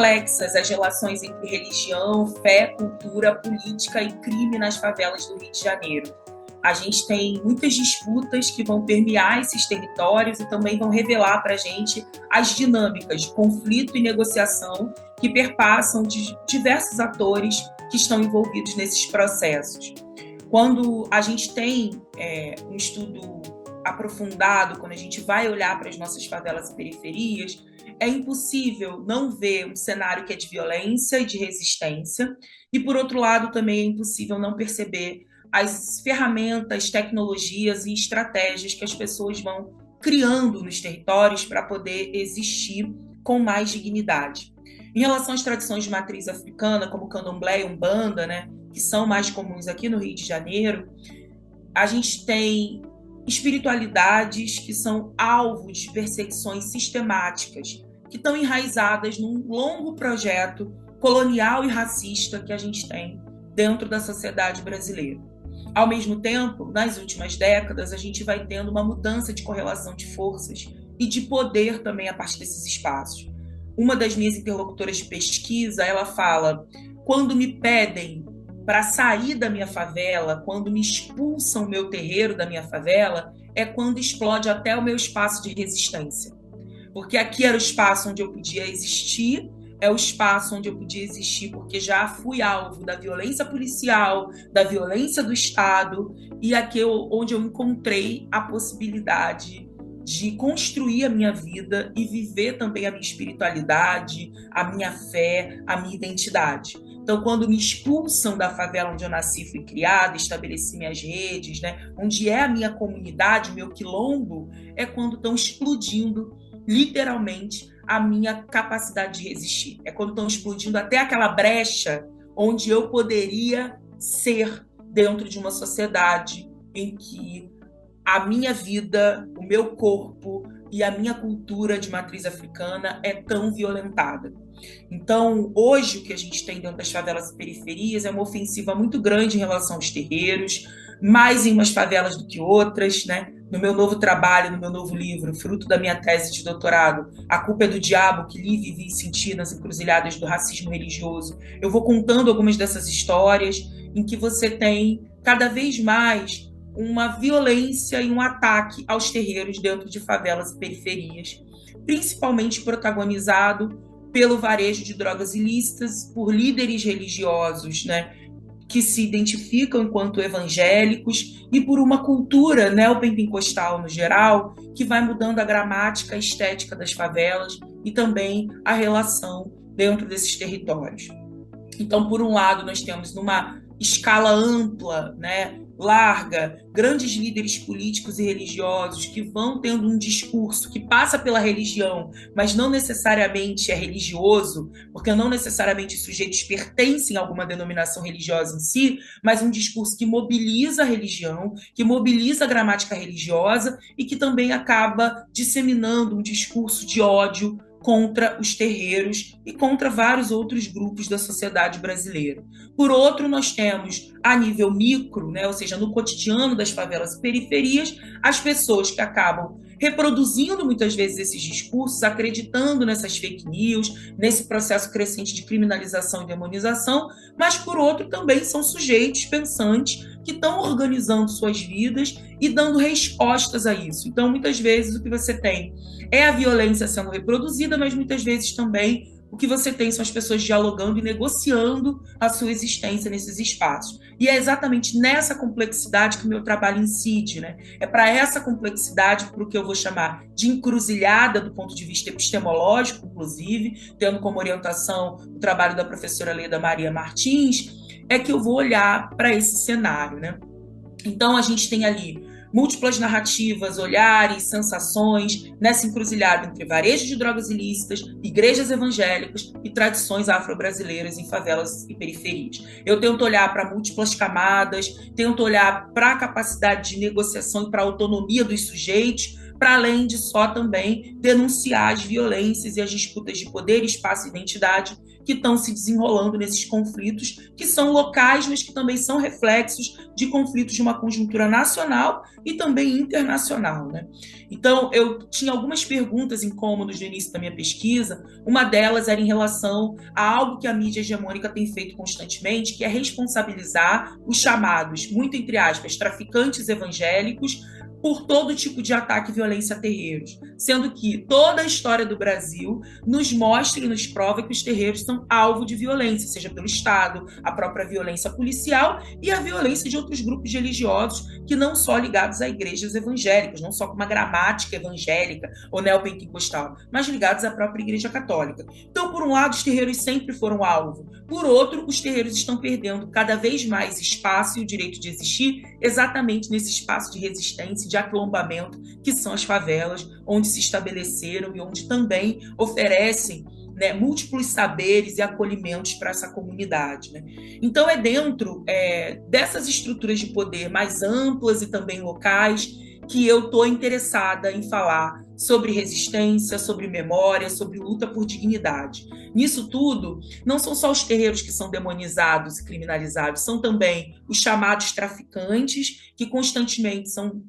complexas as relações entre religião, fé, cultura, política e crime nas favelas do Rio de Janeiro. A gente tem muitas disputas que vão permear esses territórios e também vão revelar para a gente as dinâmicas de conflito e negociação que perpassam de diversos atores que estão envolvidos nesses processos. Quando a gente tem um estudo aprofundado, quando a gente vai olhar para as nossas favelas e periferias, é impossível não ver um cenário que é de violência e de resistência, e, por outro lado, também é impossível não perceber as ferramentas, tecnologias e estratégias que as pessoas vão criando nos territórios para poder existir com mais dignidade. Em relação às tradições de matriz africana, como candomblé e umbanda, né, que são mais comuns aqui no Rio de Janeiro, a gente tem espiritualidades que são alvo de perseguições sistemáticas, que estão enraizadas num longo projeto colonial e racista que a gente tem dentro da sociedade brasileira. Ao mesmo tempo, nas últimas décadas, a gente vai tendo uma mudança de correlação de forças e de poder também a partir desses espaços. Uma das minhas interlocutoras de pesquisa, ela fala: quando me pedem para sair da minha favela, quando me expulsam o meu terreiro da minha favela, é quando explode até o meu espaço de resistência. Porque aqui era o espaço onde eu podia existir, é o espaço onde eu podia existir porque já fui alvo da violência policial, da violência do Estado, e aqui onde eu encontrei a possibilidade de construir a minha vida e viver também a minha espiritualidade, a minha fé, a minha identidade. Então, quando me expulsam da favela onde eu nasci, fui criada, estabeleci minhas redes, né, onde é a minha comunidade, o meu quilombo, é quando estão explodindo, literalmente, a minha capacidade de resistir. É quando estão explodindo até aquela brecha onde eu poderia ser dentro de uma sociedade em que a minha vida, o meu corpo e a minha cultura de matriz africana é tão violentada. Então, hoje, o que a gente tem dentro das favelas e periferias é uma ofensiva muito grande em relação aos terreiros, mais em umas favelas do que outras, né? No meu novo trabalho, no meu novo livro, fruto da minha tese de doutorado, A Culpa é do Diabo, que li, vivi e senti nas encruzilhadas do racismo religioso, eu vou contando algumas dessas histórias em que você tem cada vez mais uma violência e um ataque aos terreiros dentro de favelas e periferias, principalmente protagonizado pelo varejo de drogas ilícitas, por líderes religiosos, né, que se identificam enquanto evangélicos, e por uma cultura neopentecostal no geral, que vai mudando a gramática, a estética das favelas e também a relação dentro desses territórios. Então, por um lado, nós temos numa escala ampla, né, larga, grandes líderes políticos e religiosos que vão tendo um discurso que passa pela religião, mas não necessariamente é religioso, porque não necessariamente os sujeitos pertencem a alguma denominação religiosa em si, mas um discurso que mobiliza a religião, que mobiliza a gramática religiosa e que também acaba disseminando um discurso de ódio contra os terreiros e contra vários outros grupos da sociedade brasileira. Por outro, nós temos, a nível micro, né, ou seja, no cotidiano das favelas e periferias, as pessoas que acabam reproduzindo muitas vezes esses discursos, acreditando nessas fake news, nesse processo crescente de criminalização e demonização, mas, por outro, também são sujeitos pensantes que estão organizando suas vidas e dando respostas a isso. Então, muitas vezes, o que você tem é a violência sendo reproduzida, mas muitas vezes também o que você tem são as pessoas dialogando e negociando a sua existência nesses espaços. E é exatamente nessa complexidade que o meu trabalho incide, né? É para essa complexidade, para o que eu vou chamar de encruzilhada do ponto de vista epistemológico, inclusive, tendo como orientação o trabalho da professora Leda Maria Martins, é que eu vou olhar para esse cenário, né? Então, a gente tem ali múltiplas narrativas, olhares, sensações, nessa encruzilhada entre varejo de drogas ilícitas, igrejas evangélicas e tradições afro-brasileiras em favelas e periferias. Eu tento olhar para múltiplas camadas, tento olhar para a capacidade de negociação e para a autonomia dos sujeitos, para além de só também denunciar as violências e as disputas de poder, espaço e identidade que estão se desenrolando nesses conflitos, que são locais, mas que também são reflexos de conflitos de uma conjuntura nacional e também internacional, né? Então, eu tinha algumas perguntas incômodas no início da minha pesquisa. Uma delas era em relação a algo que a mídia hegemônica tem feito constantemente, que é responsabilizar os chamados, muito entre aspas, traficantes evangélicos, por todo tipo de ataque e violência a terreiros, sendo que toda a história do Brasil nos mostra e nos prova que os terreiros são alvo de violência, seja pelo Estado, a própria violência policial e a violência de outros grupos religiosos que não só ligados a igrejas evangélicas, não só com uma gramática evangélica ou neopentecostal, mas ligados à própria Igreja Católica. Então, por um lado, os terreiros sempre foram alvo, por outro, os terreiros estão perdendo cada vez mais espaço e o direito de existir exatamente nesse espaço de resistência, de aquilombamento, que são as favelas, onde se estabeleceram e onde também oferecem, né, múltiplos saberes e acolhimentos para essa comunidade, né? Então, é dentro dessas estruturas de poder mais amplas e também locais que eu estou interessada em falar sobre resistência, sobre memória, sobre luta por dignidade. Nisso tudo, não são só os terreiros que são demonizados e criminalizados, são também os chamados traficantes, que constantemente são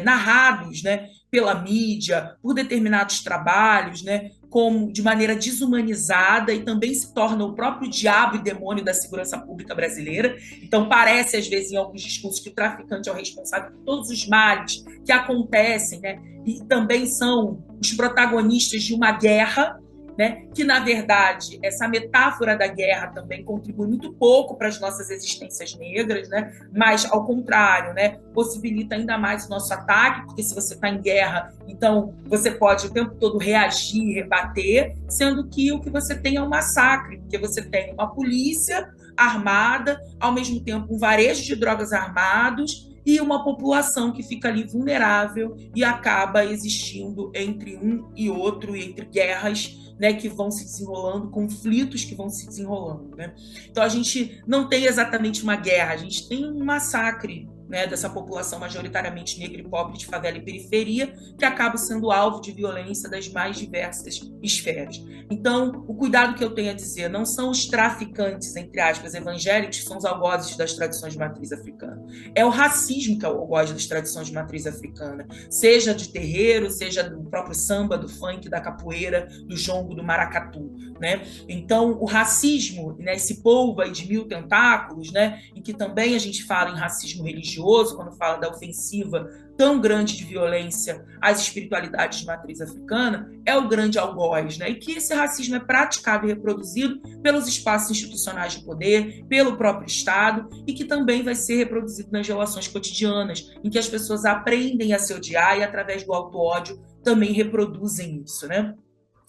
narrados, né, pela mídia, por determinados trabalhos, né, como de maneira desumanizada, e também se torna o próprio diabo e demônio da segurança pública brasileira. Então, parece, às vezes, em alguns discursos, que o traficante é o responsável por todos os males que acontecem, né, e também são os protagonistas de uma guerra, né, que, na verdade, essa metáfora da guerra também contribui muito pouco para as nossas existências negras, né, mas, ao contrário, né, possibilita ainda mais o nosso ataque, porque se você está em guerra, então você pode o tempo todo reagir, rebater, sendo que o que você tem é um massacre, porque você tem uma polícia armada, ao mesmo tempo um varejo de drogas armados, e uma população que fica ali vulnerável e acaba existindo entre um e outro, e entre guerras, né, que vão se desenrolando, conflitos que vão se desenrolando, né? Então, a gente não tem exatamente uma guerra, a gente tem um massacre, né, dessa população majoritariamente negra e pobre de favela e periferia, que acaba sendo alvo de violência das mais diversas esferas. Então, o cuidado que eu tenho a dizer, não são os traficantes, entre aspas, evangélicos, que são os algozes das tradições de matriz africana. É o racismo que é o algoz das tradições de matriz africana, seja de terreiro, seja do próprio samba, do funk, da capoeira, do jongo, do maracatu, né? Então, o racismo, né, esse polvo aí de 1000 tentáculos, né, em que também a gente fala em racismo religioso, quando fala da ofensiva tão grande de violência às espiritualidades de matriz africana, é o grande algoz, né? E que esse racismo é praticado e reproduzido pelos espaços institucionais de poder, pelo próprio Estado, e que também vai ser reproduzido nas relações cotidianas, em que as pessoas aprendem a se odiar e, através do auto-ódio, também reproduzem isso, né?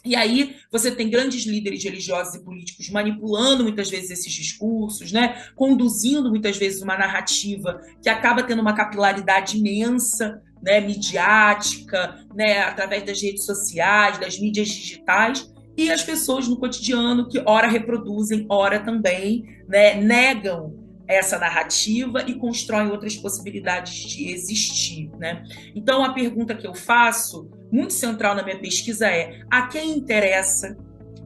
E aí você tem grandes líderes religiosos e políticos manipulando muitas vezes esses discursos, né? Conduzindo muitas vezes uma narrativa que acaba tendo uma capilaridade imensa, né? Midiática, né? Através das redes sociais, das mídias digitais, e as pessoas no cotidiano que ora reproduzem, ora também, né, negam essa narrativa e constroem outras possibilidades de existir, né? Então, a pergunta que eu faço, muito central na minha pesquisa, é: a quem interessa,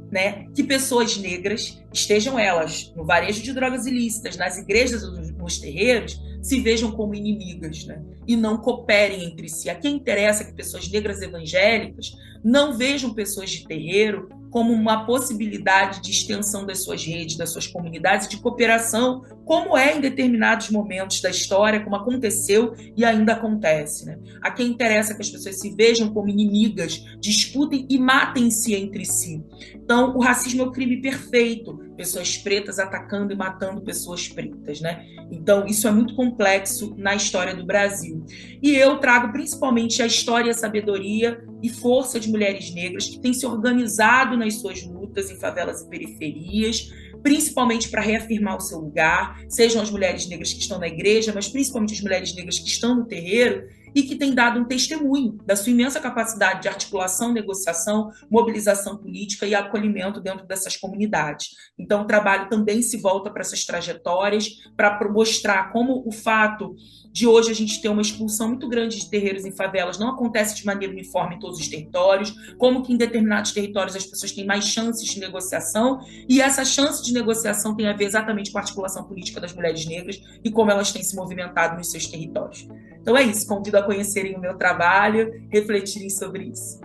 né, que pessoas negras, estejam elas no varejo de drogas ilícitas, nas igrejas ou nos terreiros, se vejam como inimigas, né, e não cooperem entre si? A quem interessa que pessoas negras evangélicas não vejam pessoas de terreiro como uma possibilidade de extensão das suas redes, das suas comunidades, de cooperação, como é em determinados momentos da história, como aconteceu e ainda acontece, né? A quem interessa que as pessoas se vejam como inimigas, disputem e matem-se entre si. Então, o racismo é o crime perfeito, pessoas pretas atacando e matando pessoas pretas, né? Então, isso é muito complexo na história do Brasil. E eu trago principalmente a história, a sabedoria e força de mulheres negras que têm se organizado nas suas lutas em favelas e periferias, principalmente para reafirmar o seu lugar, sejam as mulheres negras que estão na igreja, mas principalmente as mulheres negras que estão no terreiro, e que tem dado um testemunho da sua imensa capacidade de articulação, negociação, mobilização política e acolhimento dentro dessas comunidades. Então, o trabalho também se volta para essas trajetórias, para mostrar como o fato de hoje a gente ter uma expulsão muito grande de terreiros em favelas não acontece de maneira uniforme em todos os territórios, como que em determinados territórios as pessoas têm mais chances de negociação, e essa chance de negociação tem a ver exatamente com a articulação política das mulheres negras e como elas têm se movimentado nos seus territórios. Então é isso, convido a conhecerem o meu trabalho, refletirem sobre isso.